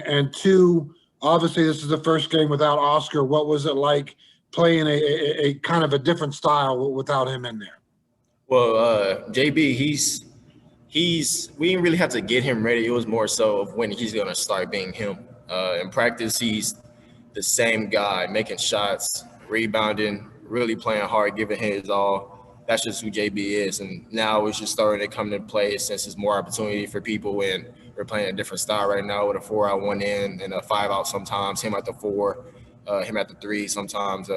And two, obviously this is the first game without Oscar. What was it like playing a kind of a different style without him in there? Well, JB, we didn't really have to get him ready. It was more so of when he's gonna start being him. In practice, he's the same guy, making shots, rebounding, really playing hard, giving his all. That's just who JB is. And now it's just starting to come into play since there's more opportunity for people when we're playing a different style right now with a 4-out, 1-in, and a 5-out sometimes, him at the 4, him at the 3 sometimes.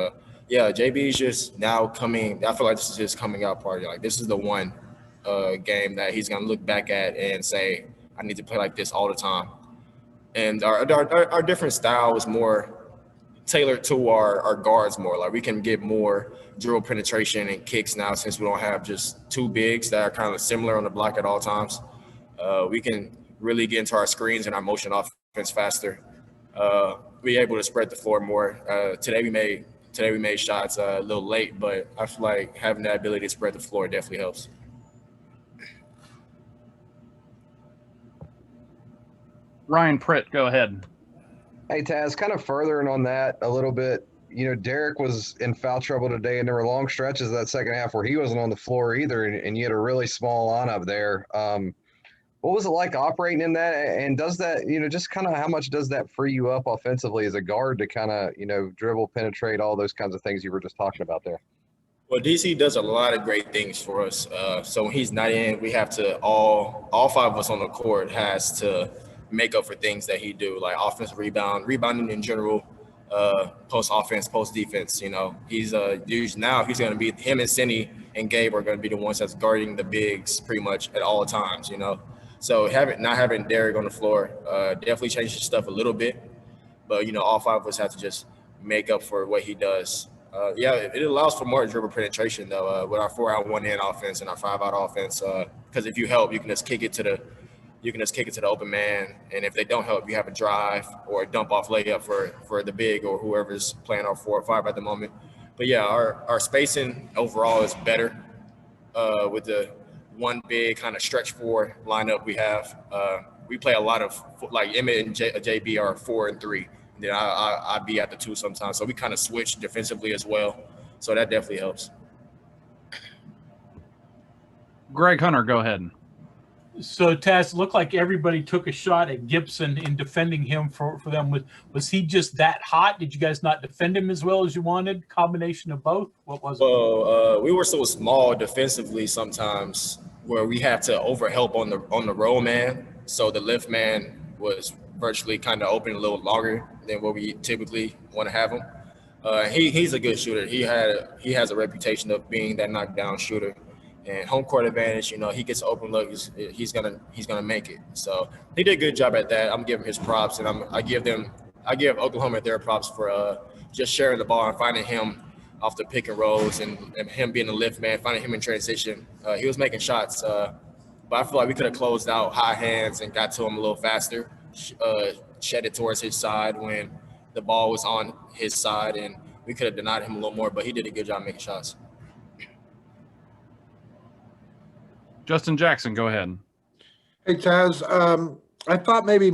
Yeah, JB is just now coming. I feel like this is his coming out party. Like, this is the one game that he's going to look back at and say, I need to play like this all the time. And our different style is more tailored to our guards more. Like, we can get more dribble penetration and kicks now since we don't have just two bigs that are kind of similar on the block at all times. We can really get into our screens and our motion offense faster. We're able to spread the floor more. Today we made shots a little late, but I feel like having that ability to spread the floor definitely helps. Ryan Pritt, go ahead. Hey, Taz, kind of furthering on that a little bit. You know, Derek was in foul trouble today, and there were long stretches of that second half where he wasn't on the floor either, and you had a really small lineup there. What was it like operating in that? And does that, you know, just kind of how much does that free you up offensively as a guard to kind of, you know, dribble, penetrate, all those kinds of things you were just talking about there? Well, DC does a lot of great things for us. So when he's not in, we have to all five of us on the court has to make up for things that he do, like offensive rebounding in general, post offense, post defense. You know, he's now he's going to be him and Cindy and Gabe are going to be the ones that's guarding the bigs pretty much at all times. You know, so not having Derek on the floor definitely changes stuff a little bit, but you know, all five of us have to just make up for what he does. Yeah, it allows for more dribble penetration though with our 4-out, 1-in offense and our 5-out offense. Because if you help, you can just kick it to the open man, and if they don't help, you have a drive or a dump off layup for the big or whoever's playing our 4 or 5 at the moment. But yeah, our spacing overall is better with the one big kind of stretch 4 lineup we have. We play a lot of, like, Emmett and JB are 4 and 3. And then I be at the 2 sometimes, so we kind of switch defensively as well. So that definitely helps. Greg Hunter, go ahead. So, Taz, it looked like everybody took a shot at Gibson in defending him for them. Was he just that hot? Did you guys not defend him as well as you wanted? Combination of both? What was it? Well, we were so small defensively sometimes where we had to overhelp on the roll man. So the lift man was virtually kind of open a little longer than what we typically want to have him. He's a good shooter. He has a reputation of being that knockdown shooter. And home court advantage, you know, he gets open look, he's gonna make it. So he did a good job at that. I'm giving his props, and I give Oklahoma their props for just sharing the ball and finding him off the pick and rolls and him being a lift man, finding him in transition. He was making shots, but I feel like we could have closed out high hands and got to him a little faster, shed it towards his side when the ball was on his side, and we could have denied him a little more. But he did a good job making shots. Justin Jackson, go ahead. Hey, Taz, I thought maybe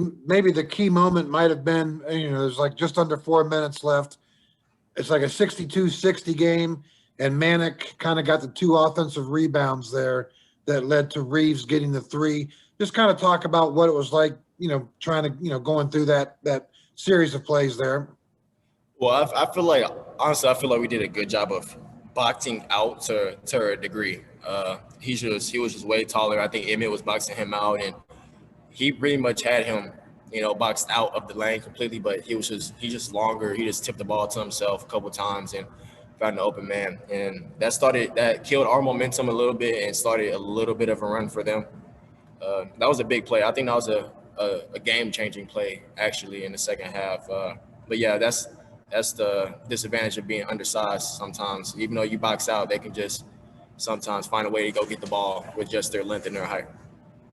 the key moment might have been, you know, there's like just under 4 minutes left. It's like a 62-60 game, and Manick kind of got the 2 offensive rebounds there that led to Reeves getting the 3. Just kind of talk about what it was like, you know, trying to, you know, going through that series of plays there. Well, I feel like, honestly, we did a good job of boxing out to a degree. He was just way taller. I think Emmett was boxing him out, and he pretty much had him, you know, boxed out of the lane completely. But he's just longer. He just tipped the ball to himself a couple times and found an open man, and that killed our momentum a little bit and started a little bit of a run for them. That was a big play. I think that was a game-changing play actually in the second half. But yeah, that's the disadvantage of being undersized sometimes. Even though you box out, they can just sometimes find a way to go get the ball with just their length and their height.